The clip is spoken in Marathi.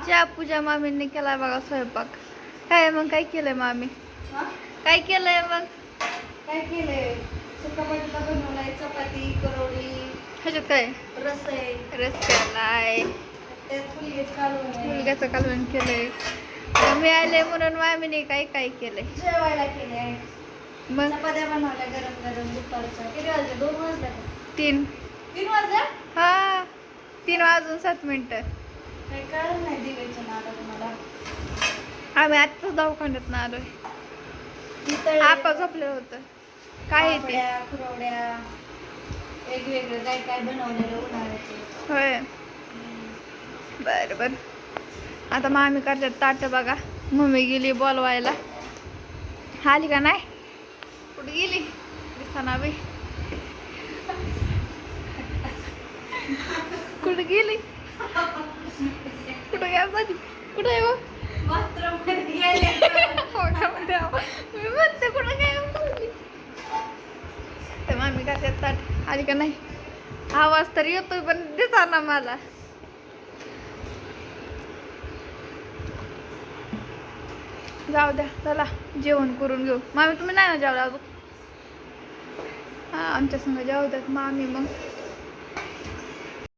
आमच्या पूजा मामींनी केला बघा स्वयंपाक. काय मग काय केलंय मामी? काय केलंय मग? काय केलंय? सुका बटाटा बनवलाय, चपाती, करोडी. ह्याच्यात काय रस आहे. रस केलाय, त्यात फुलगेच कालवण आहे. मुलग्याचं कालवण केलंय. मी आले म्हणून मामीने काय काय केलंय. जेवायला केले. मग चपात्या बनवल्या गरम गरम दुपारच्या. किती वाजले? 2 वाजले का? 3. 3 वाजले? हा 3 वाजून 7 मिनिटं. काही कळलं नाही दिवाळीच्या नादात मला. आम्ही आत्ताच दवाखान्यात आलोय. इथं आपा झोपलेलं होतं. काय आहे ते? पापड्या, कुरवड्या, वेगवेगळं काय काय बनवलेलं उन्हाळ्याचे. होय बरं बरं. आता मामी करतात ताट बघा. मम्मी गेली बोलवायला. आली का नाही? कुठे गेली दिसताना बाई. कुठे गेली? कुठं गेली माझी? कुठं आहे हो? बाथरूममध्ये गेले. मी म्हणते कुठं काय बोलली. तर मामी करतात ताट. आली का नाही? आवाज तर येतोय पण दिसताना मला. जाऊ द्या चला जेवण करून घेऊ. मामी तुम्ही नाही ना जेवला अजून? हा आमच्या संग जाऊ द्यात मामी मग.